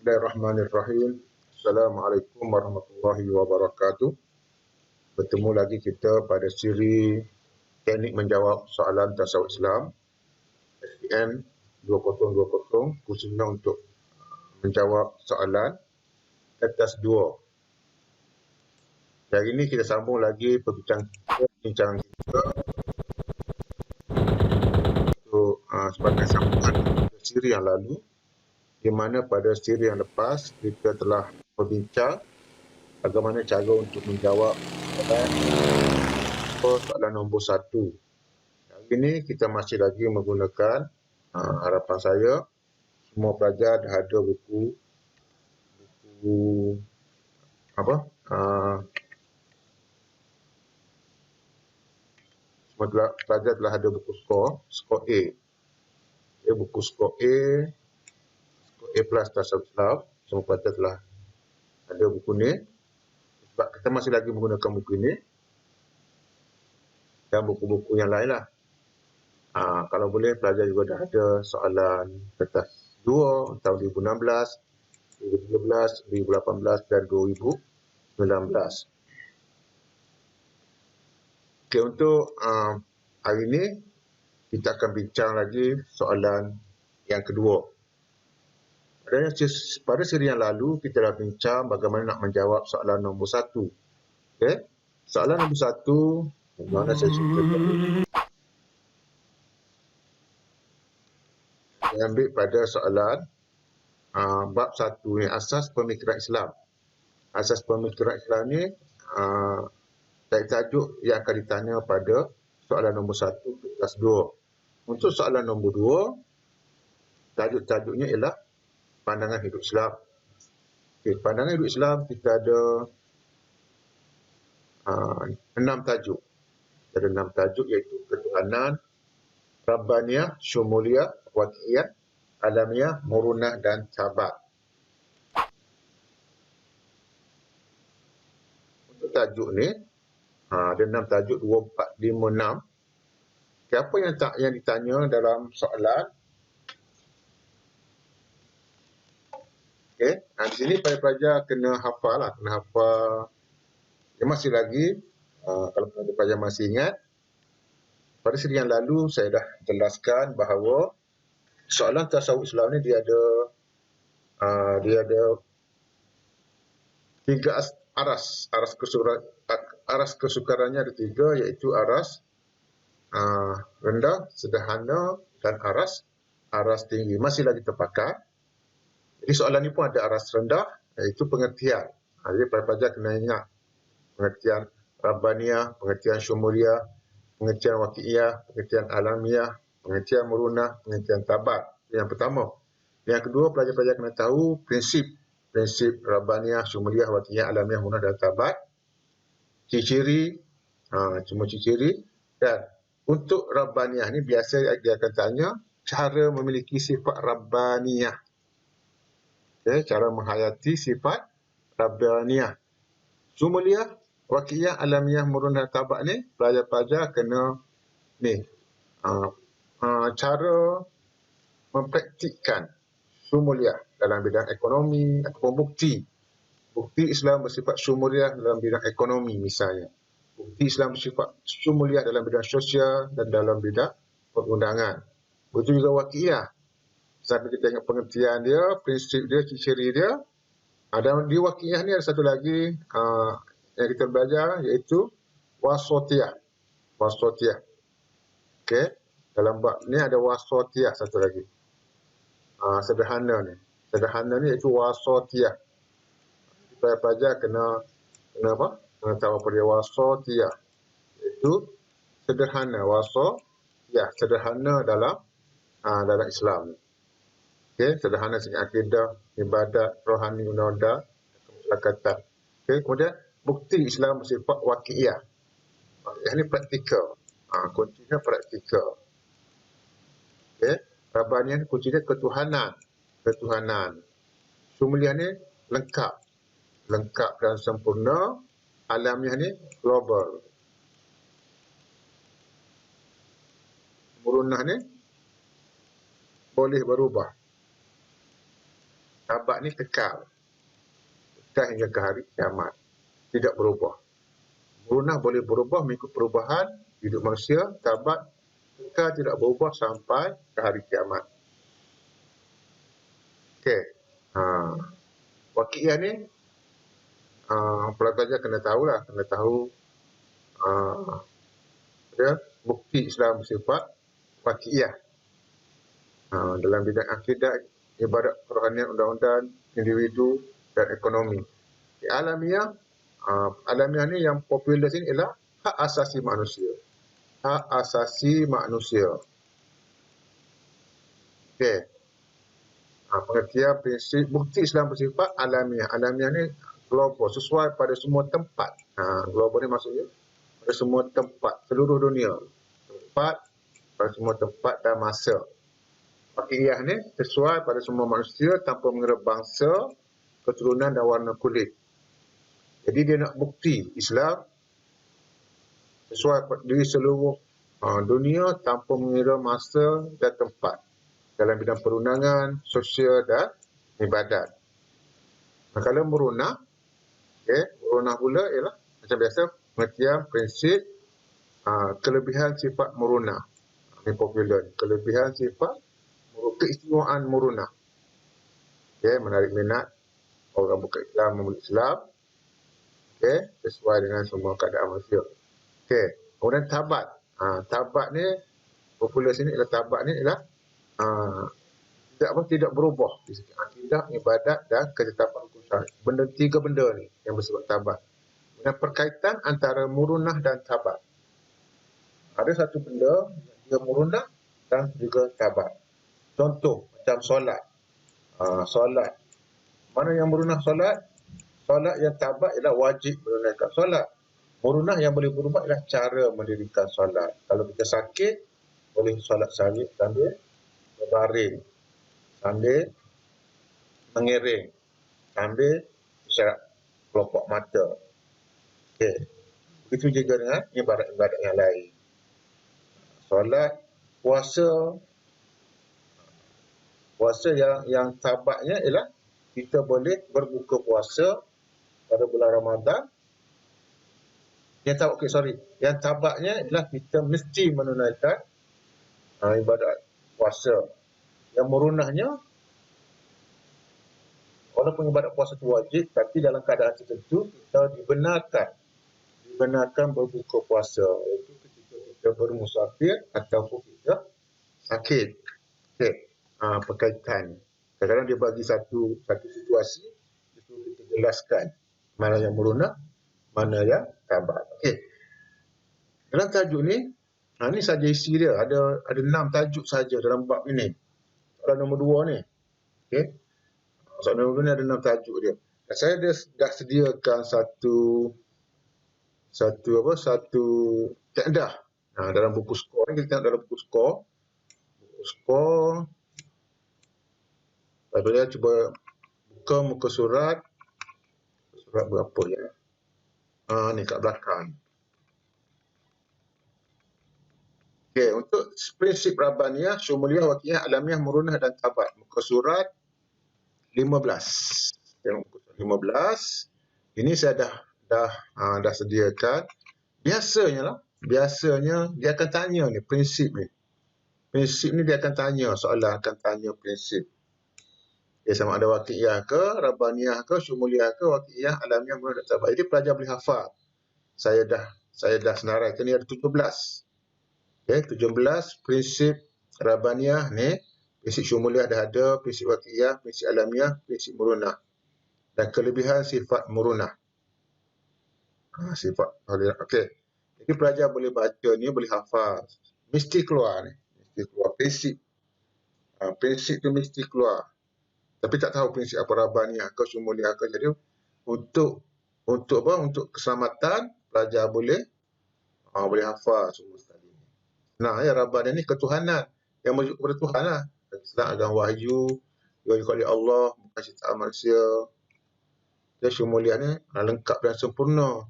Bismillahirrahmanirrahim. Assalamualaikum warahmatullahi wabarakatuh. Bertemu lagi kita pada siri teknik menjawab soalan tasawuf Islam SPM 2020 khususnya untuk menjawab soalan kertas 2. Hari ini kita sambung lagi perbincangan kita untuk sebagai sambungan siri yang lalu, di mana pada siri yang lepas kita telah berbincang bagaimana cara untuk menjawab soalan nombor 1. Hari ini kita masih lagi menggunakan harapan saya semua pelajar dah ada buku semua pelajar telah ada buku skor A. Buku skor A plus tasawuf Islam, semua pelajar telah ada buku ni. Sebab kita masih lagi menggunakan buku ini dan buku-buku yang lain lah. Kalau boleh pelajar juga dah ada soalan kertas 2 tahun 2016, 2017, 2018 dan 2019. Okey, untuk hari ini kita akan bincang lagi soalan yang kedua. Pada siri yang lalu kita dah bincang bagaimana nak menjawab soalan nombor 1. Okey. Soalan nombor 1, mana saya ambil pada soalan bab 1 ni, asas pemikiran Islam. Asas pemikiran Islam ni dari tajuk yang akan ditanya pada soalan nombor 1 kelas 2. Untuk soalan nombor 2, tajuk-tajuknya ialah pandangan hidup Islam. Okay, pandangan hidup Islam kita ada 6 tajuk. Ada 6 tajuk iaitu ketuhanan, Rabbaniyah, Syumuliyah, Waqi'iyah, Alamiyah, Murunah dan Tabat. Untuk tajuk ni ada 6 tajuk, 2, 4, 5, 6. Apa yang ditanya dalam soalan? Okey, di sini pelajar kena hafal lah, kena hafal. Dia masih lagi, kalau pelajar masih ingat, pada siri yang lalu saya dah jelaskan bahawa soalan tasawuf Islam ni dia ada 3 aras. Aras kesukarannya ada 3, iaitu aras rendah, sederhana dan aras tinggi. Masih lagi terpakai. Jadi soalan ni pun ada aras rendah, iaitu pengertian. Jadi pelajar kena ingat pengertian Rabbaniyah, pengertian Syumuliyah, pengertian Waqi'iyah, pengertian Alamiyah, pengertian Murunah, pengertian Tabat. Yang pertama. Yang kedua, pelajar-pelajar kena tahu prinsip Rabbaniyah, Syumuliyah, Waqi'iyah, Alamiyah, Murunah dan Tabat. Ciri-ciri, cuma ciri-ciri. Dan untuk Rabbaniyah ni biasa dia akan tanya cara memiliki sifat Rabbaniyah. Okay, cara menghayati sifat Rabbaniyah. Syumuliyah, Waqi'iyah, Alamiyah, Murunah dan Tabat ni pelajar-pelajar kena cara mempraktikkan Syumuliyah dalam bidang ekonomi ataupun bukti Islam bersifat Syumuliyah dalam bidang ekonomi misalnya. Bukti Islam bersifat Syumuliyah dalam bidang sosial dan dalam bidang perundangan. Begitu juga Waqi'iyah. Sampai kita tengok pengertian dia, prinsip dia, ciri dia. Dan di Waqi'iyah ni ada satu lagi yang kita belajar, iaitu Wasatiyah. Okey, dalam bab ni ada Wasatiyah satu lagi. Sederhana ni iaitu Wasatiyah. Supaya pelajar kena tahu apa dia Wasatiyah. Iaitu sederhana, Wasatiyah, sederhana dalam Islam. Okey, sederhana segi akidah, ibadat, rohani, undang-undang, kemasyarakatan. Okey, kemudian bukti Islam bersifat Waqi'iyah. Waqi'iyah ni praktikal. Kuncinya praktikal. Okey, Rabbaniyah ni kuncinya ketuhanan. Syumuliyah ni lengkap dan sempurna. Alamiyah ni global. Murunah ni boleh berubah. Tabat ni kekal hingga ke hari kiamat, tidak berubah. Murunah boleh berubah mengikut perubahan hidup manusia, tabat kekal tidak berubah sampai ke hari kiamat. Okey. Waqiah ni pelajar kena tahulah, kena tahu bukti Islam bersifat waqiah. Dalam bidang akidah, ibadat, kerohanian, undang-undang, individu dan ekonomi. Alamiah, alamiah ni yang popular sini ialah hak asasi manusia. Hak asasi manusia. Okey. Pengertian prinsip bukti Islam bersifat alamiah. Alamiah ni global, sesuai pada semua tempat. Global ni maksudnya pada semua tempat, seluruh dunia. Tempat, pada semua tempat dan masa. Waqiah ni sesuai pada semua manusia tanpa mengira bangsa, keturunan dan warna kulit. Jadi dia nak bukti Islam sesuai di seluruh dunia tanpa mengira masa dan tempat dalam bidang perundangan, sosial dan ibadat. Kalau merunah, merunah pula ialah macam biasa pengertian prinsip kelebihan sifat merunah. Ini popular. Kelebihan sifat keistimewaan merunah. Menarik minat orang bukan Islam memeluk Islam. Sesuai dengan semua keadaan manusia. Kemudian tabat. Tabat ni popular sini ialah tabat ni ialah tidak berubah di segi akidah, ibadat dan ketetapan hukum syar'i. Tiga benda ni yang bersifat tabat. Dan perkaitan antara murunah dan tabat. Ada satu benda yang murunah dan juga tabat. Contoh macam solat. Solat. Mana yang murunah solat? Solat yang tabat ialah wajib menunaikan solat. Murunah yang boleh berubah ialah cara mendirikan solat. Kalau kita sakit, boleh solat salib sambil berbaring, sambil mengiring, sambil isyarat kelopak mata. Begitu juga dengan ibadat-ibadat yang lain. Solat, puasa. Puasa yang tabatnya ialah kita boleh berbuka puasa pada bulan Ramadan. Yang tabatnya ialah kita mesti menunaikan ibadat puasa. Yang merunahnya, walaupun ibadat puasa itu wajib, tapi dalam keadaan tertentu kita dibenarkan berbuka puasa. Iaitu ketika kita bermusafir ataupun kita sakit. Perkaitan. Kadang-kadang dia bagi satu situasi, itu kita jelaskan mana yang merunah, mana yang tabat. Dalam tajuk ni, ini saja isi dia. Ada 6 tajuk saja dalam bab ini. Soalan nombor 2 ni. Soalan nombor 2 ni ada 6 tajuk dia. Dan saya dah sediakan satu kaedah. Dalam buku skor ni, kita tengok dalam buku skor. Saya cuba buka muka surat. Surat berapa ya? Ni kat belakang. Untuk prinsip Rabbaniyah, Syumuliyah, Waqiah, Alamiah, Murunah dan Tabat. Muka surat 15. Muka surat 15. Ini saya dah sediakan. Biasanya dia akan tanya ni prinsip ni. Prinsip ni dia akan tanya, soalan akan tanya prinsip. Sama ada Waqiah ke, Rabbaniyah ke, Syumuliyah ke, Waqiah, Alamiah, Murunah dan Tabat. Jadi pelajar boleh hafal. Saya dah senaraikan ni ada 17. 17 prinsip Rabbaniyah ni, prinsip Syumuliyah dah ada, prinsip Waqiah, prinsip Alamiah, prinsip Murunah. Dan kelebihan sifat Murunah. Jadi pelajar boleh baca ni, boleh hafal. Mesti keluar ni. Mesti keluar prinsip. Prinsip tu mesti keluar. Tapi tak tahu prinsip apa Rabbaniyah ke, Syumuliyah ke. Jadi untuk keselamatan, pelajar boleh hafal semua sekali. Rabbaniyah ni ketuhanan yang merujuk kepada Tuhan lah. Islam agama wahyu, diwahyukan oleh Allah, bukan ciptaan manusia. Syumuliyah ni lengkap dan sempurna.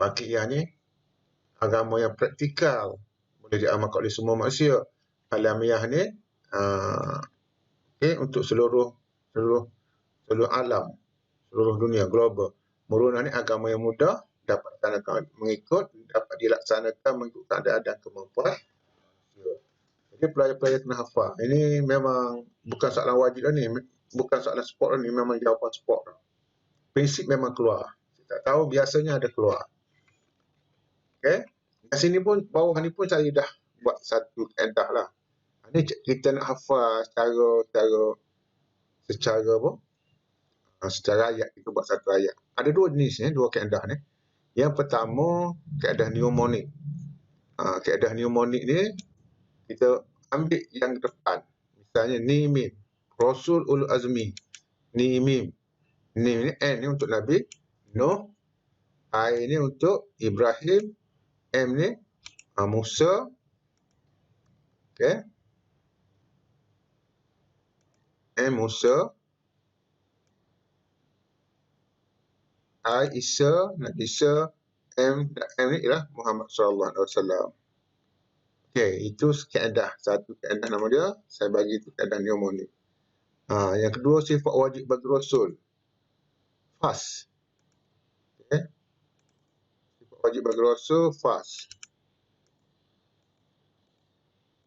Waqiah ni agama yang praktikal, boleh diamalkan oleh semua manusia. Alamiah ni untuk seluruh seluruh alam, seluruh dunia, global. Merunah ni agama yang mudah, dapat dilaksanakan mengikut, dapat dilaksanakan mengikut keadaan dan kemampuan. Jadi pelajar-pelajar kena hafal. Ini memang bukan soalan wajib dah ni, bukan soalan sport dah ni, memang jawapan sport dah. Prinsip memang keluar. Saya tak tahu, biasanya ada keluar. Okey. Kat sini pun, bawah ni pun saya dah buat satu kaedah lah. Ini kita nak hafal secara apa? Secara ayat, kita buat satu ayat. Ada dua jenis ni, dua kaedah ni. Yang pertama, kaedah mnemonik. Kaedah mnemonik ni, kita ambil yang depan. Misalnya, ni mim. Rasul Ulul Azmi. Ni mim. Ni N ni untuk Nabi Nuh. I ni untuk Ibrahim. M ni Musa. Okay. M Musa. I Isa, Nabi Isa. M ni ialah Muhammad sallallahu alaihi wasallam. Okey, itu kaedah. Satu kaedah nama dia, saya bagi itu kaedah mnemonik. Yang kedua, sifat wajib bagi Rasul. Fast. Okay. Sifat wajib bagi Rasul, fast.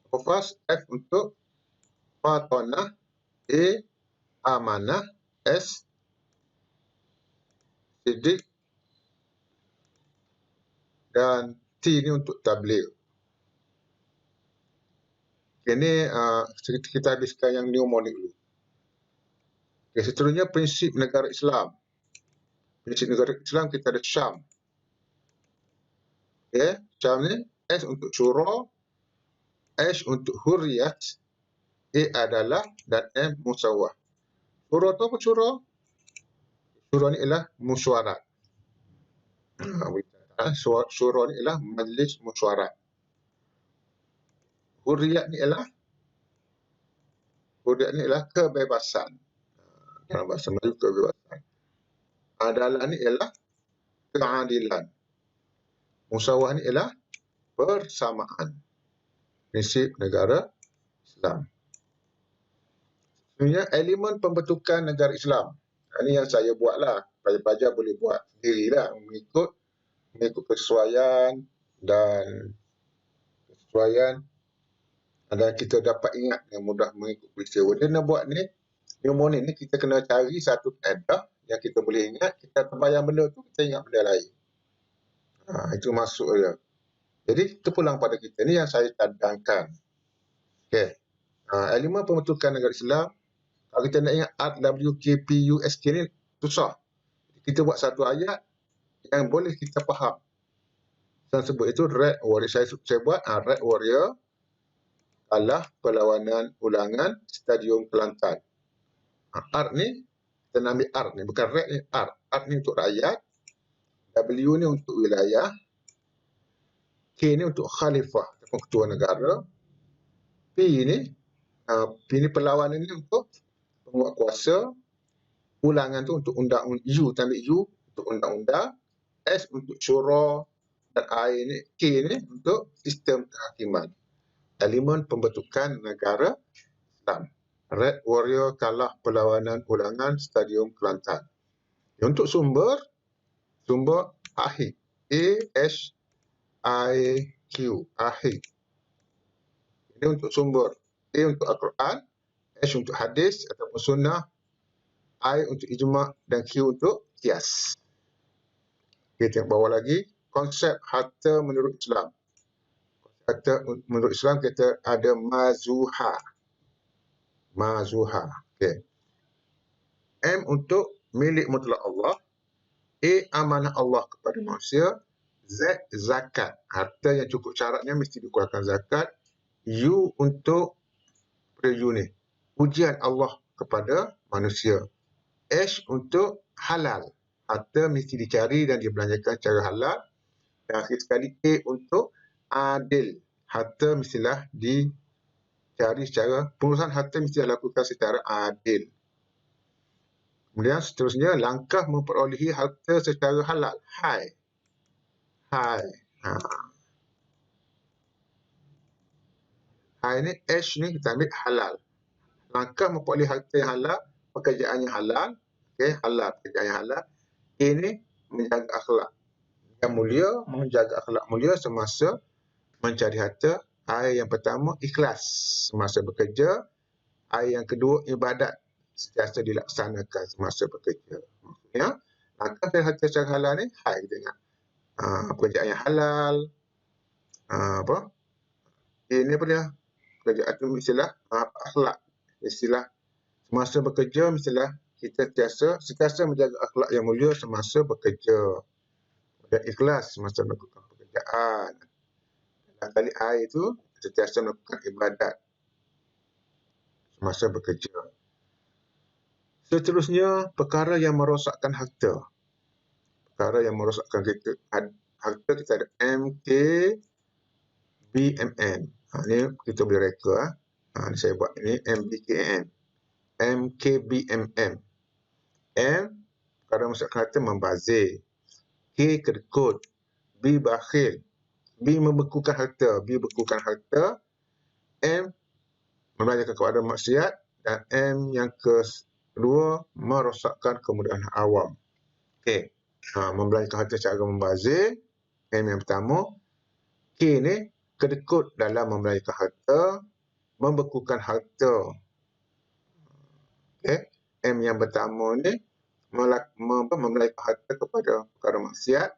Apa fast? F untuk fatonah. A, amanah. S, sidik. Dan T ni untuk tabligh. Ini kita habiskan yang mnemonik dulu. Okay, seterusnya prinsip negara Islam. Prinsip negara Islam kita ada Syam. Okay, Syam ni S untuk Syura, H untuk Hurriyat, A adalah, dan M Musawwah. Syura tu apa Syura? Syura ni ialah mesyuarat. Syura ni ialah majlis mesyuarat. Hurriyat ni ialah kebebasan. Dalam bahasa Melayu, kebebasan. Adalah ni ialah keadilan. Musawwah ni ialah persamaan. Prinsip negara Islam. Sebenarnya elemen pembentukan negara Islam. Ini yang saya buatlah. Pelajar-pelajar boleh buat sendirilah mengikut kesesuaian dan kita dapat ingat yang mudah mengikut peristiwa. Dia nak buat ni, mnemonik ni kita kena cari satu kaedah yang kita boleh ingat. Kita terbayang benda tu, kita ingat benda lain. Itu masuk dia. Jadi terpulang pada kita. Ni yang saya cadangkan. Okey. Elemen pembentukan negara Islam. Kalau kita nak ingat RWKPUSK ni susah. Kita buat satu ayat yang boleh kita faham. Saya sebut itu Red Warrior. Saya buat Red Warrior kalah perlawanan ulangan Stadium Kelantan. R ni, kita nak ambil R ni. Bukan Red ni, R. R ni untuk rakyat. W ni untuk wilayah. K ni untuk khalifah, ataupun ketua negara. P ni perlawanan ni untuk penguat kuasa. Ulangan tu untuk undang-undang. U, kita ambil U untuk undang-undang. S untuk syura. Dan K ni untuk sistem kehakiman. Elemen pembentukan negara Islam. Red Warrior kalah perlawanan ulangan Stadium Kelantan. Untuk sumber Ahik. A-H-I-Q. Ahik. Ini untuk sumber. A untuk Al-Quran, H untuk hadis ataupun sunnah, I untuk ijma' dan Q untuk qiyas. Kita tengok bawah lagi. Konsep harta menurut Islam. Harta menurut Islam kita ada mazuha. Okay. M untuk milik mutlak Allah. A, amanah Allah kepada manusia. Z, zakat. Harta yang cukup syaratnya mesti dikeluarkan zakat. U untuk ujian Allah kepada manusia. H untuk halal. Harta mesti dicari dan dibelanjakan secara halal. Dan akhir sekali A untuk adil. Harta mestilah dicari secara, pengurusan harta mesti dilakukan secara adil. Kemudian seterusnya, langkah memperolehi harta secara halal. Hai. Hai ni, H ni kita ambil halal. Langkah memperolehi harta yang halal, pekerjaan yang halal, Okey, halal, pekerjaan yang halal. Ini menjaga akhlak yang mulia, menjaga akhlak mulia semasa mencari harta. Ayat yang pertama, ikhlas semasa bekerja. Ayat yang kedua, ibadat sentiasa dilaksanakan semasa bekerja. Maksudnya, maka harta secara halal ni, hai kita ingat. Pekerjaan yang halal, apa? Ini apa dia? Pekerjaan tu mestilah akhlak. Istilah semasa bekerja mestilah kita sentiasa menjaga akhlak yang mulia semasa bekerja. Dan ikhlas semasa melakukan pekerjaan. Dan kali I itu sentiasa melakukan ibadat semasa bekerja. Seterusnya, perkara yang merosakkan harta. Perkara yang merosakkan harta kita ada MKBMN. Ini kita boleh reka. Ini saya buat ini MBKN. MKBMN. M, perkara merosakkan harta membazir. K, kedekut. B, bakhil. B, membekukan harta. B, bekukan harta. M, membelanjakan kepada maksiat. Dan M yang kedua, merosakkan kemudahan awam. Okey. Membelanjakan harta secara membazir. M yang pertama. K ni, kedekut dalam membelanjakan harta. Membekukan harta. Okey. M yang pertama ni, membelanjakan harta kepada perkara maksiat.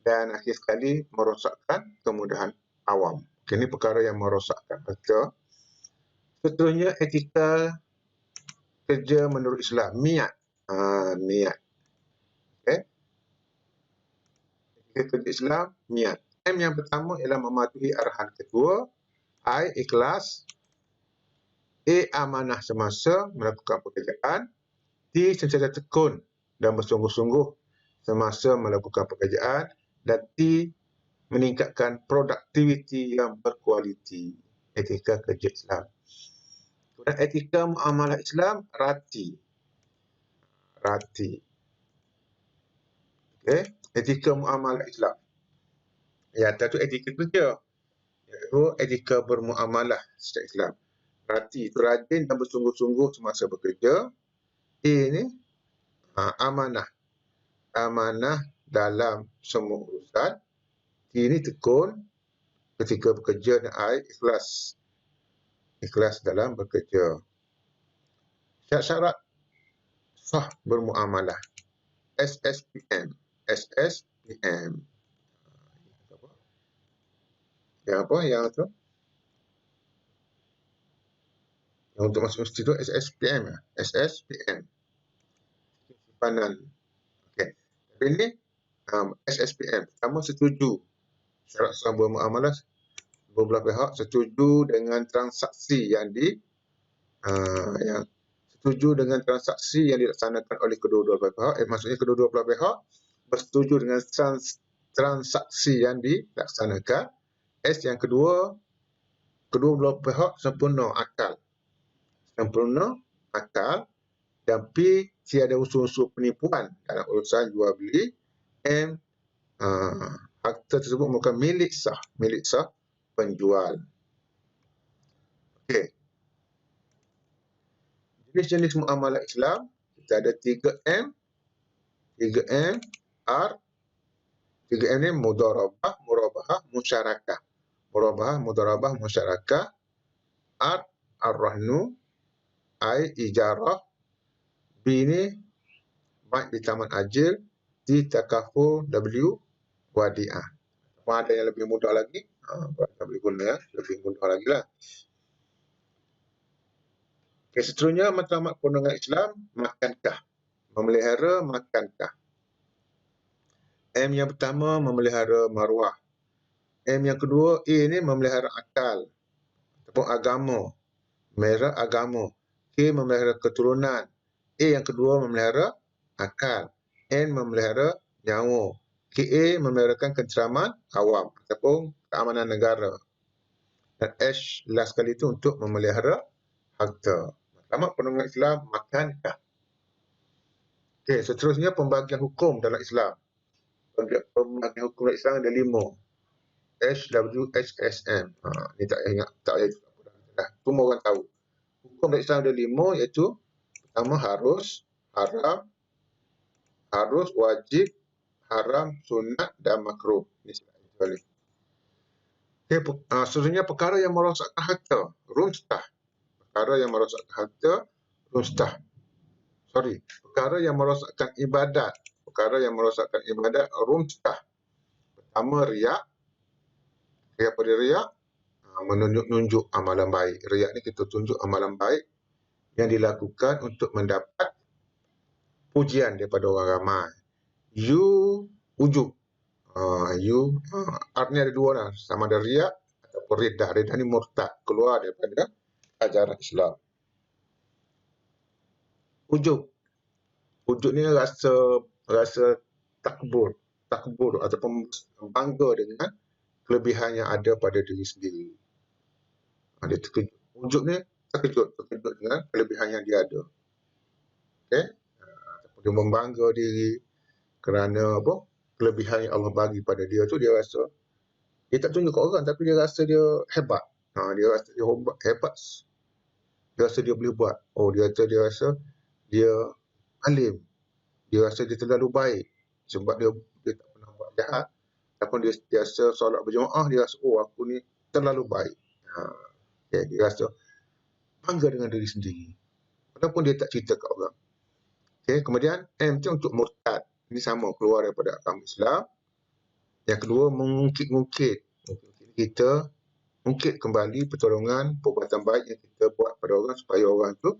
Dan akhir sekali, merosakkan kemudahan awam. Ini perkara yang merosakkan harta. Seterusnya, etika kerja menurut Islam. Niat. Niat. Okay. Etika kerja Islam, niat. M yang pertama ialah mematuhi arahan ketua. I, ikhlas. A, amanah semasa melakukan pekerjaan. T, sentiasa tekun dan bersungguh-sungguh semasa melakukan pekerjaan. Dan T, meningkatkan produktiviti yang berkualiti. Etika kerja Islam. Kemudian etika muamalah Islam, rati. Rati. Okey, etika muamalah Islam. Yang satu etika kerja. Yang kedua, etika bermuamalah secara Islam. Rati itu rajin dan bersungguh-sungguh semasa bekerja. A ni amanah. Amanah dalam semua urusan. T ni tekun ketika bekerja dan I ikhlas. Ikhlas dalam bekerja. Syarat-syarat sah bermuamalah. SSPM. SSPM. Yang apa? Yang tu? Yang untuk masuk institut SSPM. SSPM. Simpanan. Okey. Tapi ini SSPM. Pertama, setuju. Syarat sah bermuamalah, beberapa pihak setuju dengan transaksi yang setuju dengan transaksi yang dilaksanakan oleh kedua-dua belah pihak. Maksudnya kedua-dua belah pihak bersetuju dengan transaksi yang dilaksanakan. S yang kedua, kedua belah pihak sempurna akal. Sempurna akal. Dan P, tiada unsur-unsur penipuan dalam urusan jual beli. M, harta tersebut merupakan milik sah penjual. Okey. Jenis-jenis muamalah Islam, kita ada 3M. 3M, R. 3M ni mudarabah, murabahah, musyarakah. Murabahah, mudarabah, musyarakah. R, ar-rahnu. I, ijarah. B ni, baik di taman ajil. T, takaful. W, wadi'ah. Ada yang lebih mudah lagi, kita boleh guna ya, lebih mudah lagi lah. Okay, seterusnya matlamat perundangan Islam, makankah? Memelihara makankah? M yang pertama, memelihara maruah. M yang kedua, A ni memelihara akal ataupun agama. Memelihara agama. K, memelihara keturunan. A yang kedua, memelihara akal. N, memelihara nyawa. KA, memeliharakan keteraman awam ataupun keamanan negara. Dan H, last kali itu untuk memelihara harta. Matlamat perundangan Islam, makankah? Okey, seterusnya pembagian hukum dalam Islam. Pembagian hukum dalam Islam ada 5. HWHSM. Ini tak ingat, tak payah dah. Semua orang tahu. Hukum dalam Islam ada 5, iaitu pertama harus, haram, harus, wajib, haram, sunat dan makruh. Ini silap balik. Okay, seterusnya perkara yang merosakkan harta, rumstah. Perkara yang merosakkan harta, rumstah. Perkara yang merosakkan ibadat. Perkara yang merosakkan ibadat, rumstah. Pertama, riak. Riak pada riak, menunjuk-nunjuk amalan baik. Riak ni kita tunjuk amalan baik yang dilakukan untuk mendapat pujian daripada orang ramai. Ujub. Artinya ada dua lah. Sama ada riak ataupun ridah. Ridah ni murtad. Keluar daripada ajaran Islam. Ujub. Ujub ni rasa takbur ataupun bangga dengan kelebihan yang ada pada diri sendiri. Dia terkejut. Ujub ni terkejut dengan kelebihan yang dia ada. Okey? Dia membangga diri kerana kelebihan yang Allah bagi pada dia tu, dia rasa dia tak tunjuk ke orang tapi dia rasa dia hebat. Dia rasa dia hebat. Dia rasa dia boleh buat. Dia rasa dia alim. Dia rasa dia terlalu baik sebab dia tak pernah buat jahat. Ataupun dia biasa solat berjemaah, dia rasa aku ni terlalu baik. Dia rasa bangga dengan diri sendiri. Walaupun dia tak cerita ke orang. Kemudian M tu untuk murtad. Ini sama, keluar daripada agama Islam. Yang kedua, mengungkit-ungkit. Kita ungkit kembali pertolongan, perbuatan baik yang kita buat pada orang supaya orang tu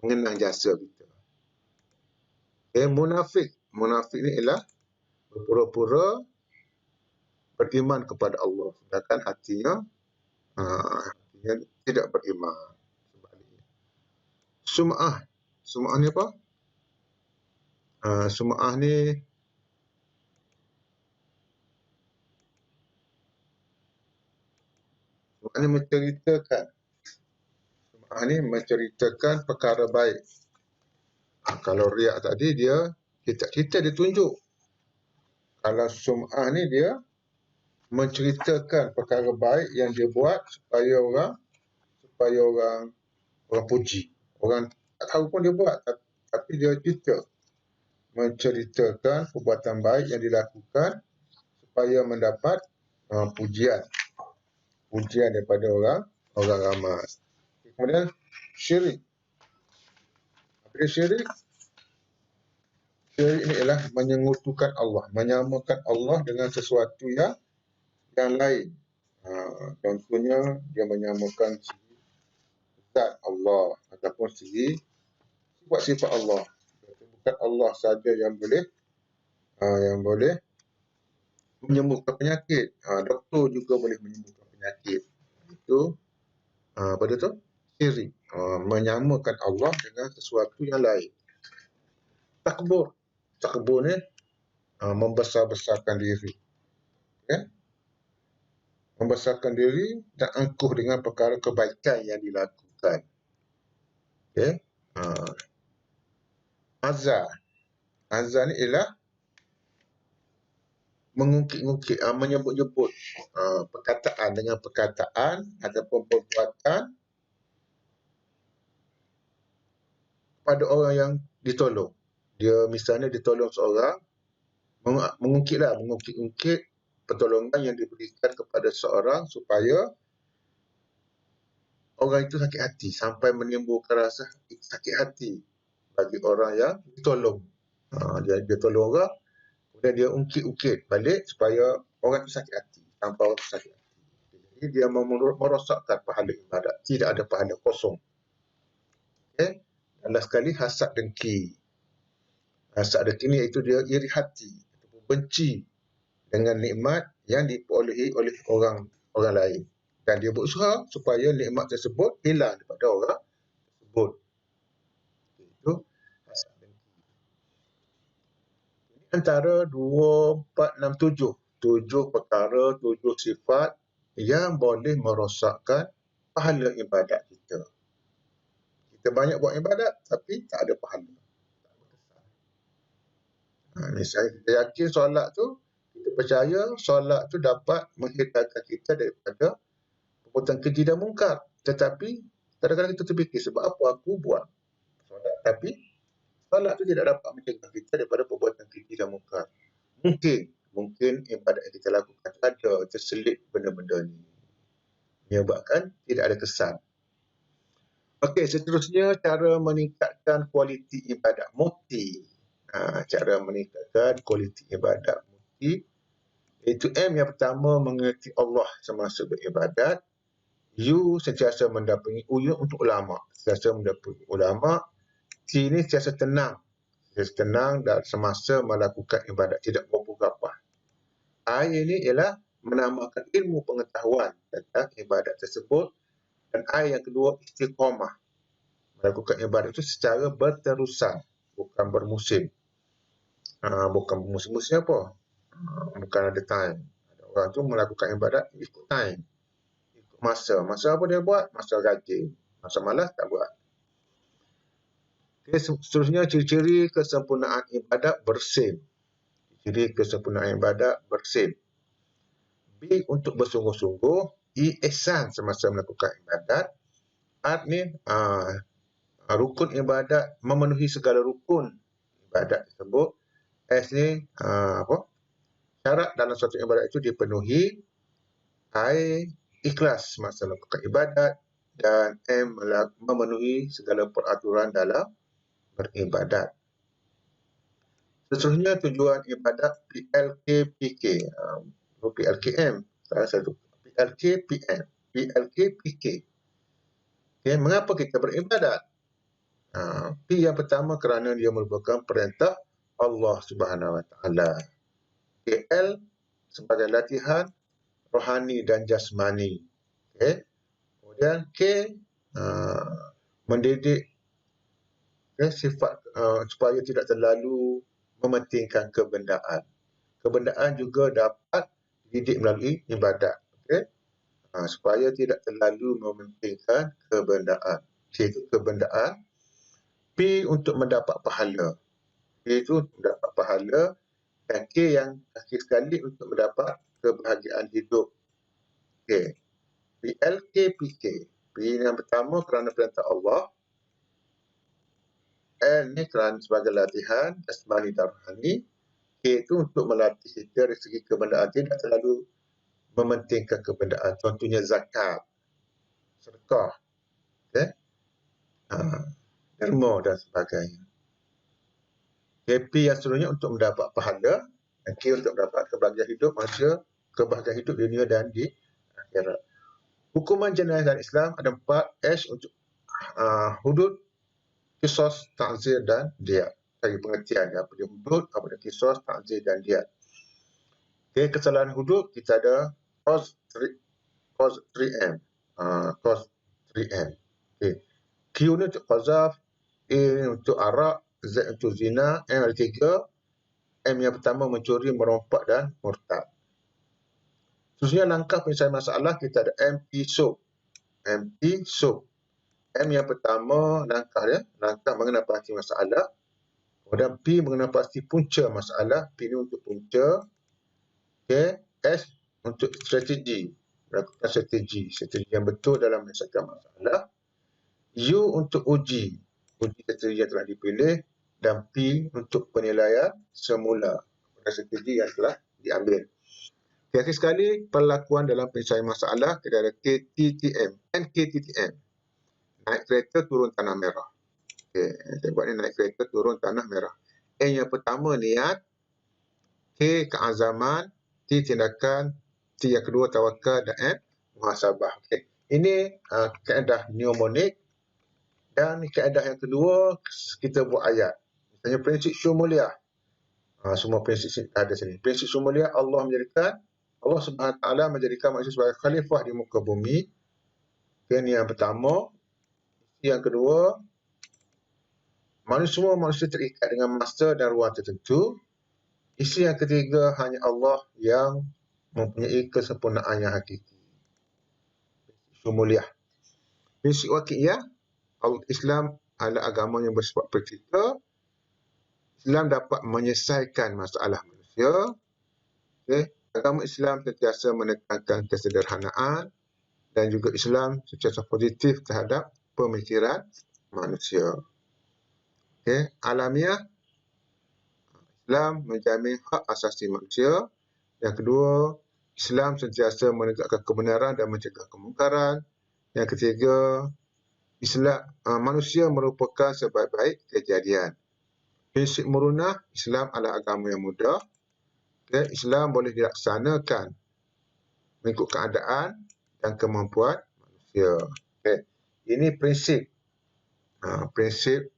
mengenang jasa kita. Munafik. Munafik ni ialah berpura-pura beriman kepada Allah. Sedangkan hatinya tidak beriman. Sum'ah. Sum'ah ni apa? Sum'ah ni menceritakan perkara baik. Kalau riak tadi dia tak cerita, dia tunjuk. Kalau sum'ah ni dia menceritakan perkara baik yang dia buat supaya orang puji. Orang tak tahu pun dia buat, tapi dia cerita. Menceritakan perbuatan baik yang dilakukan supaya mendapat pujian daripada orang ramai. Kemudian syirik. Apa dia syirik? Syirik ini ialah menyekutukan Allah, menyamakan Allah dengan sesuatu yang lain. Contohnya dia menyamakan zat Allah ataupun sifat Allah. Bukan Allah saja yang boleh menyembuhkan penyakit. Doktor juga boleh menyembuhkan penyakit. Itu pada tu syirik. Menyamakan Allah dengan sesuatu yang lain. Takbur. Takbur ni membesar-besarkan diri. Membesarkan diri dan angkuh dengan perkara kebaikan yang dilakukan. Azar. Azar ni ialah mengungkit-ungkit, menyebut-nyebut perkataan dengan perkataan ataupun perbuatan pada orang yang ditolong. Dia misalnya ditolong seorang, mengungkit-ungkit pertolongan yang diberikan kepada seorang supaya orang itu sakit hati sampai menimbulkan rasa sakit hati bagi orang yang ditolong. Dia tolong orang, kemudian dia ungkit-ungkit balik supaya orang itu sakit hati, sampai orang itu sakit hati. Jadi dia merosakkan pahala ibadat, tidak ada pahala, kosong. Dan last sekali hasad dengki. Hasad dengki ni iaitu dia iri hati, benci dengan nikmat yang diperolehi oleh orang lain. Dan dia berusaha supaya nikmat tersebut hilang daripada orang tersebut. Itu hasad dengki. Ini antara 2, 4, 6, 7. 7 perkara, 7 sifat yang boleh merosakkan pahala ibadat kita. Kita banyak buat ibadat tapi tak ada pahala. Misalnya kita yakin solat tu, kita percaya solat tu dapat menghindarkan kita daripada perbuatan keji dan mungkar. Tetapi kadang-kadang kita terfikir, sebab apa aku buat solat tapi Salat itu tidak dapat mencegah kita daripada perbuatan keji dan mungkar. Mungkin ibadat yang kita lakukan ada terselit benda-benda ni, menyebabkan tidak ada kesan. Okey, seterusnya cara meningkatkan kualiti ibadat muti. Cara meningkatkan kualiti ibadat muti, iaitu M yang pertama, mengerti Allah semasa beribadat. U sentiasa mendampingi, untuk ulama, sentiasa mendampingi ulama. T ini sentiasa tenang dan semasa melakukan ibadat, tidak bergabah. I ini ialah menambahkan ilmu pengetahuan tentang ibadat tersebut. Dan I yang kedua, istiqamah, melakukan ibadat itu secara berterusan, bukan bermusim. Bukan bermusim-musim apa? Bukan ada time. Ada orang tu melakukan ibadat ikut time, ikut masa. Masa apa dia buat? Masa rajin. Masa malas tak buat. Okay, seterusnya, ciri-ciri kesempurnaan ibadat bersin. Ciri kesempurnaan ibadat bersin. B, untuk bersungguh-sungguh. E, ihsan semasa melakukan ibadat. R ni rukun ibadat, memenuhi segala rukun ibadat tersebut. S ni syarat dalam suatu ibadat itu dipenuhi. I, ikhlas semasa melakukan ibadat. Dan M, memenuhi segala peraturan dalam beribadat. Seterusnya, tujuan ibadat PLK-PK. PLKM, salah satu. PLK-PM, PLK-PK. Okay, mengapa kita beribadat? P yang pertama, kerana dia merupakan perintah Allah Subhanahu Wa Taala. L sebagai latihan rohani dan jasmani. Okay. Kemudian K, mendidik sifat supaya tidak terlalu mementingkan kebendaan. Kebendaan juga dapat dididik melalui ibadat. Okay. Supaya tidak terlalu mementingkan kebendaan. K itu kebendaan. P untuk mendapat pahala. P itu mendapat pahala. Dan K yang akhir sekali untuk mendapat kebahagiaan hidup. Okay. PLK-PK. P yang pertama kerana perintah Allah. L ni kerana sebagai latihan jasmani dan rohani. K itu untuk melatih kita dari segi kebendaan, tidak terlalu mementingkan kebendaan. Contohnya zakat, sedekah, derma dan sebagainya. P yang seterusnya untuk mendapat pahala. Dan K untuk mendapat kebahagiaan hidup, manusia, kebahagiaan hidup di dunia dan di akhirat. Hukuman jenayah dalam Islam ada 4. H untuk hudud, qisas, ta'zir dan diyat. Bagi pengertian apa dia hudud, apa dia qisas, ta'zir dan diyat. Okay, kesalahan hudud kita ada cause 3M. Cause 3M. Okay. Q ni untuk qazaf, A untuk arak, Z untuk zina, M ada 3. M yang pertama mencuri, merompak dan murtad. Seterusnya langkah penyelesaian masalah kita ada MP SOAP. MP SOAP. M yang pertama langkah mengenal pasti masalah. Kemudian P mengenal pasti punca masalah. P ni untuk punca. Okay. S untuk strategi. Melakukan strategi yang betul dalam menyelesaikan masalah. U untuk uji strategi yang telah dipilih. Dan P untuk penilaian semula strategi yang telah diambil. Okay, akhir sekali, perlakuan dalam penyelesaian masalah kita ada KTTM, NKTTM. Naik kereta turun tanah merah. Okay, saya buat ni naik kereta turun tanah merah. N yang pertama niat, K keazaman, T tindakan, T yang kedua tawakal dan M muhasabah. Okay. Ini kaedah mnemonik. Dan kaedah yang kedua kita buat ayat. Misalnya prinsip syumuliah. Semua prinsip ada sini. Prinsip syumuliah, Allah Subhanahu Wa Taala menjadikan manusia sebagai khalifah di muka bumi. Ini yang pertama. Yang kedua, semua manusia terikat dengan masa dan ruang tertentu. Isi yang ketiga, hanya Allah yang mempunyai kesempurnaan yang hakiki. Syumuliah. Prinsip waqi'iyah, Islam adalah agama yang bersifat praktikal. Islam dapat menyelesaikan masalah manusia. Okay. Agama Islam sentiasa menekankan kesederhanaan dan juga Islam sentiasa positif terhadap pemikiran manusia. Alamiah, Islam menjamin hak asasi manusia. Yang kedua, Islam sentiasa menegakkan kebenaran dan mencegah kemungkaran. Yang ketiga, manusia merupakan sebaik-baik kejadian. Prinsip murunah, Islam adalah agama yang mudah. Islam boleh dilaksanakan mengikut keadaan dan kemampuan manusia. Ini prinsip. Prinsip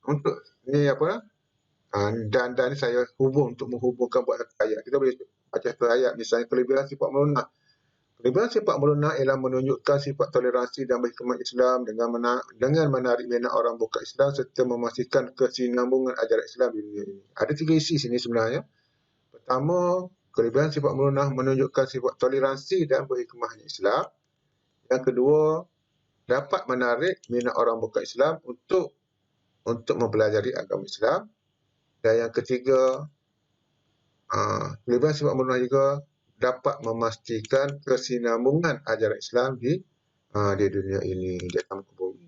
untuk ni apa? Dan ni saya untuk menghubungkan buat ayat. Kita boleh baca satu ayat, misalnya kelebihan sifat melunak. Kelebihan sifat melunak ialah menunjukkan sifat toleransi dan berhikmat Islam dengan menarik minat orang bukan Islam serta memastikan kesinambungan ajaran Islam di dunia ini. Ada 3 isi sini sebenarnya. Pertama, kelebihan sifat melunak menunjukkan sifat toleransi dan berhikmahnya Islam. Yang kedua, dapat menarik minat orang bukan Islam untuk mempelajari agama Islam. Dan yang ketiga, kelebihan sifat melunak juga dapat memastikan kesinambungan ajaran Islam di dunia ini, di atas muka bumi.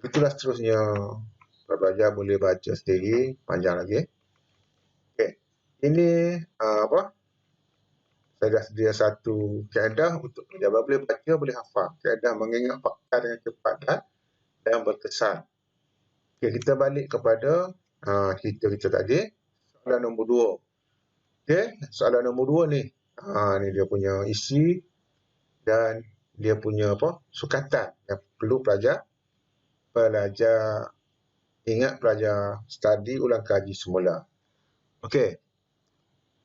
Itulah seterusnya. Pelajar boleh baca sendiri, panjang lagi. Ini saya dah sedia satu kaedah untuk pelajar boleh baca, boleh hafal. Kaedah mengingat fakta dengan cepat dan berkesan. Kita balik kepada cerita kita tadi. Soalan nombor 2. Soalan nombor 2 ni. Ni dia punya isi dan dia punya sukatan yang perlu pelajar ingat, pelajar study ulang kaji semula. Okey.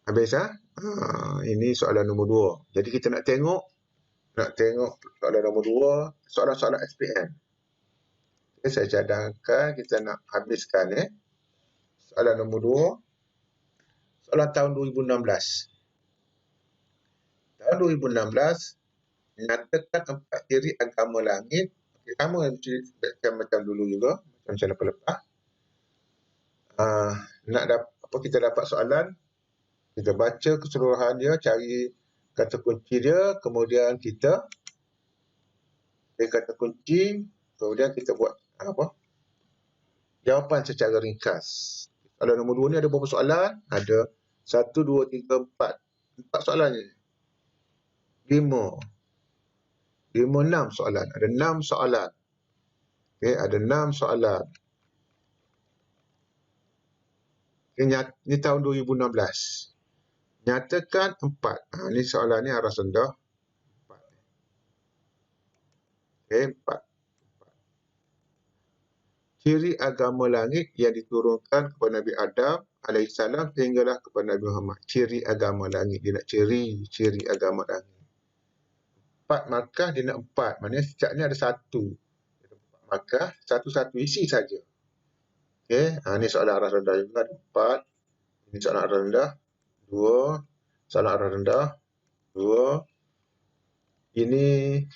Habis ini soalan nombor 2. Jadi kita nak tengok soalan nombor 2, soalan-soalan SPM. Saya cadangkan kita nak habiskan soalan nombor 2. Soalan tahun 2016. Tahun 2016 menyatakan 4 ciri agama langit. Sama macam dulu juga, macam lepas-lepas. Kita dapat soalan, kita baca keseluruhan dia, cari kata kunci dia, kemudian kita kata kunci, kemudian kita buat jawapan secara ringkas. Soalan nombor 2 ni ada berapa soalan? Ada 1, 2, 3, 4. 4 soalan ni. 5, 6 soalan. Ada 6 soalan. Ada 6 soalan. Ini tahun 2016. Nyatakan 4. Ini soalan ni aras rendah. 4. Ciri agama langit yang diturunkan kepada Nabi Adam alaihissalam sehinggalah kepada Nabi Muhammad. Ciri agama langit. Dia nak ciri agama langit. 4 markah, dia nak 4. Maknanya setiap ni ada 1. 4 markah, satu-satu isi saja. Ini soalan aras rendah juga. 4. Ini soalan aras rendah. 2. Soalan aras rendah. 2. Ini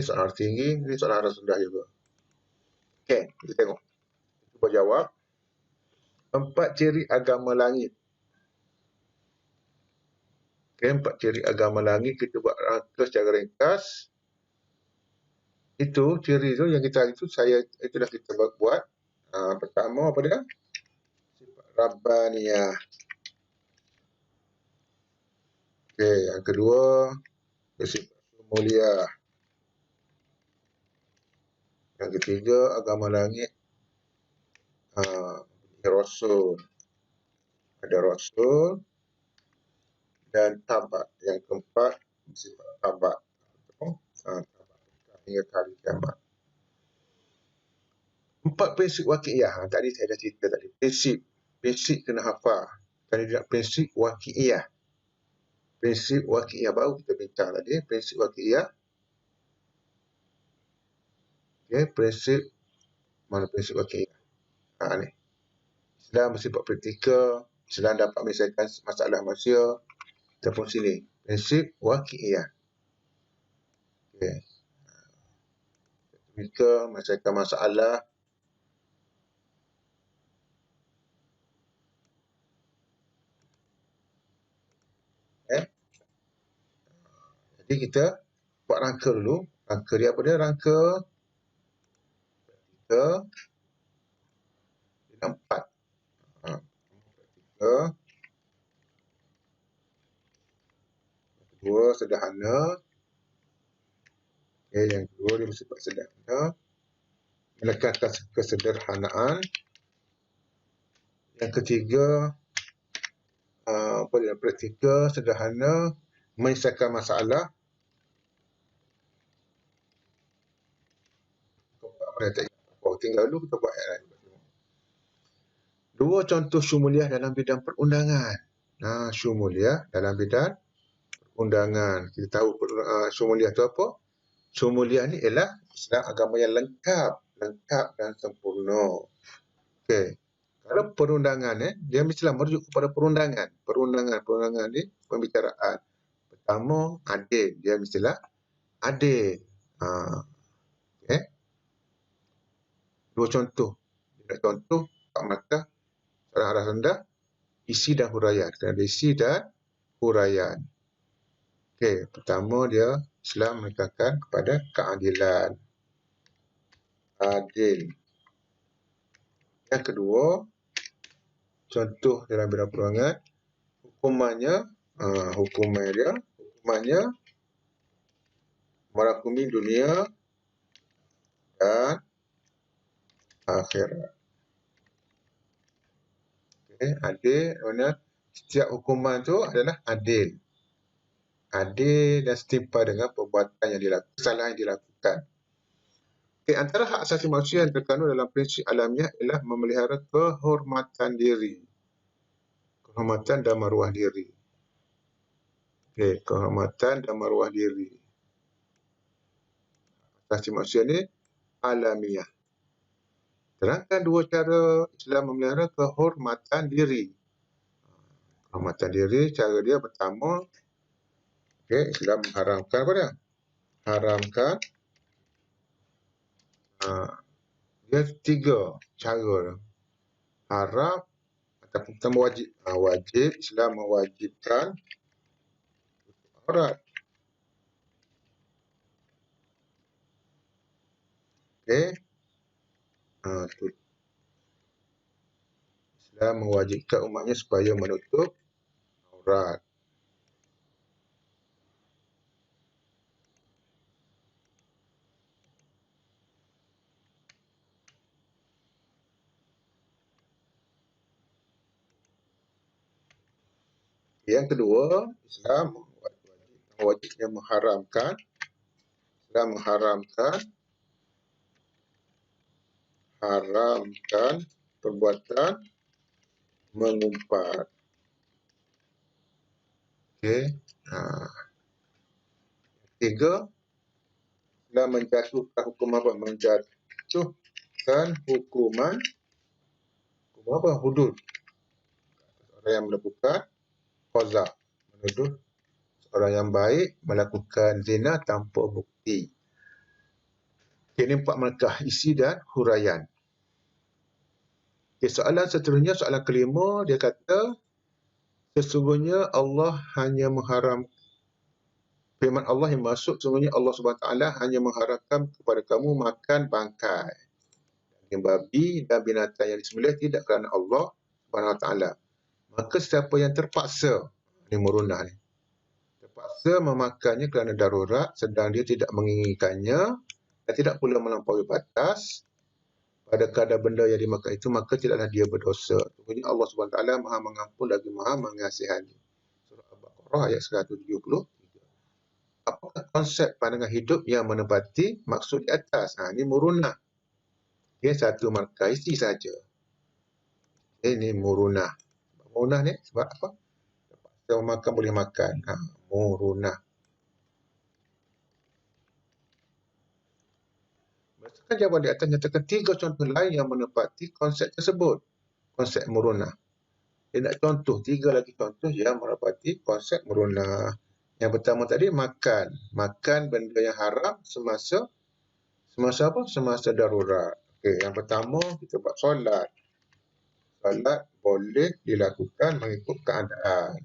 soalan aras tinggi. Ini soalan aras rendah juga. Kita tengok. Cuba jawab. 4 ciri agama langit. 4 ciri agama langit kita buat rangka secara ringkas. Itu ciri tu yang kita itu dah kita buat. Pertama apa dia? Sifat Rabbaniyah. Yang kedua sifat mulia. Yang ketiga, agama langit Rasul. Ada Rasul dan tabat. Yang keempat, sifat tabat. Hingga hari kiamat. 4 prinsip waqi'iyah. Tadi saya dah cerita tadi. Prinsip kena hafal. Tadi dia prinsip waqi'iyah. Prinsip waqi'iyah baru kita bincang tadi. Prinsip waqi'iyah. Prinsip waqi'iyah. Ni. Islam bersifat praktikal. Islam dapat menyelesaikan masalah manusia. Ataupun sini. Prinsip waqi'iyah. Praktikal, menyelesaikan masalah. Jadi kita buat rangka dulu. Rangka dia apa dia? Rangka 3, dan 4. Praktikal. Kedua, sederhana. Okay, yang kedua dia bersifat sederhana. Menekankan kesederhanaan. Yang ketiga, praktikal, sederhana, menyelesaikan masalah. Tinggal dulu kita buat ayat lain. Dua contoh syumuliah dalam bidang perundangan. Syumuliah dalam bidang perundangan. Kita tahu syumuliah itu apa? Syumuliah ni ialah Islam agama yang lengkap dan sempurna. Okey. Kalau perundangan dia mestilah merujuk kepada perundangan. Perundangan ni pembicaraan. Pertama, adil. Dia mestilah adil. Okey. Dua contoh. Contoh, Pak Markah, soalan arah rendah, isi dan huraian. Kena ada isi dan huraian. Okey, pertama dia Islam menekankan kepada keadilan. Adil. Yang kedua, contoh dalam bidang perundangan, hukumannya merangkumi dunia dan akhirat. Okay, adil, mana setiap hukuman tu adalah adil. Adil dan setimpal dengan perbuatan yang dilakukan, kesalahan yang dilakukan. Okay, antara hak asasi manusia yang terkandung dalam prinsip alamiah ialah memelihara kehormatan diri. Kehormatan dan maruah diri. Okay, kehormatan dan maruah diri. Asasi manusia ni alamiah. Terangkan dua cara Islam memelihara kehormatan diri. Kehormatan diri, cara dia pertama, Islam mengharamkan apa dia? Haramkan. Dia 3 cara. Haram ataupun pertama wajib. Wajib, Islam mewajibkan aurat. Islam mewajibkan umatnya supaya menutup aurat. Yang kedua, Islam wajibnya mengharamkan. Islam haramkan perbuatan mengumpat. Tiga, Islam menjatuhkan hukuman apa? Menjatuhkan hukuman apa? Hudud. Orang yang melakukan qazaf, menuduh seorang yang baik melakukan zina tanpa bukti. Ini 4 markah isi dan huraian. Soalan seterusnya, soalan kelima, dia kata sesungguhnya Allah hanya firman Allah yang maksud, sesungguhnya Allah SWT hanya mengharamkan kepada kamu makan bangkai daging babi dan binatang yang disembelih tidak kerana Allah SWT. Maka siapa yang terpaksa, ini murunah ni, terpaksa memakannya kerana darurat sedang dia tidak menginginkannya dan tidak pula melampaui batas pada kadar benda yang dimakan itu, maka tidaklah dia berdosa. Sesungguhnya Allah SWT Maha Mengampun lagi Maha Mengasihani. Surah Al-Baqarah ayat 173. Apakah konsep pandangan hidup yang menepati maksud di atas? Ini murunah. Dia satu markah isi saja. Ini murunah. Murunah ni sebab apa? Terpaksa makan boleh makan. Murunah. Berdasarkan jawapan di atas, nyatakan 3 contoh lain yang menepati konsep tersebut. Konsep murunah. Dia nak contoh, 3 lagi contoh yang menepati konsep murunah. Yang pertama tadi, makan. Makan benda yang haram semasa apa? Semasa darurat. Yang pertama, kita buat solat. Solat boleh dilakukan mengikut keadaan.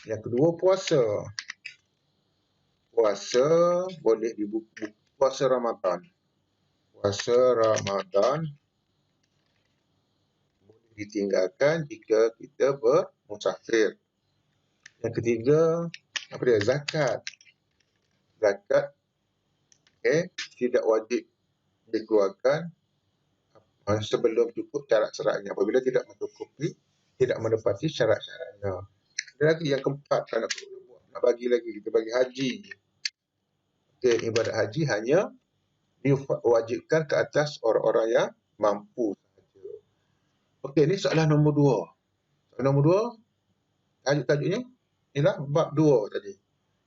Yang kedua, puasa. puasa boleh dibuka, puasa Ramadan. Puasa Ramadan boleh ditinggalkan jika kita bermusafir. Yang ketiga, apa dia? Zakat. Zakat tidak wajib dikeluarkan sebelum cukup syarat-syaratnya. Apabila tidak mencukupi, tidak menepati syarat-syaratnya. Ada lagi yang keempat, nak bagi lagi, kita bagi haji. Ibadat haji hanya diwajibkan ke atas orang-orang yang mampu sahaja. Okey, ini soalan nombor 2. Soalan nombor 2, tajuk-tajuknya ialah bab 2 tadi.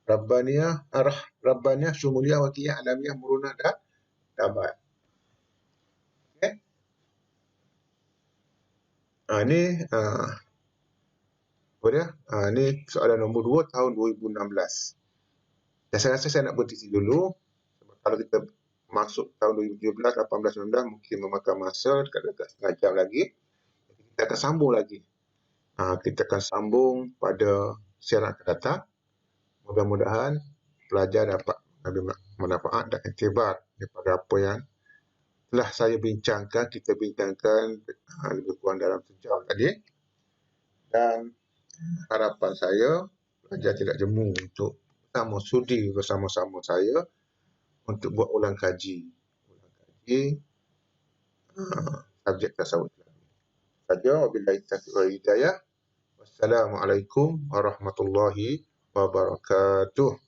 Rabbaniyah, Syumuliyah, Wakiyah, Alamiyah, Murunah dan Tabat. Okey. Ini ini soalan nombor 2 tahun 2016. Dan saya rasa saya nak berhenti dulu. Kalau kita masuk tahun 2017, 18, 19 mungkin memakan masa dekat setengah jam lagi. Kita akan sambung lagi. Kita akan sambung pada siaran akan datang. Mudah-mudahan pelajar dapat mengambil manfaat dan iktibar daripada apa yang telah saya bincangkan, kita bincangkan lebih kurang dalam sejam tadi. Dan harapan saya pelajar tidak jemu untuk sudi bersama-sama saya untuk buat ulang kaji subjek tasawuf Islami. Saja, wabillahi taufiq wal hidayah. Wassalamualaikum warahmatullahi wabarakatuh.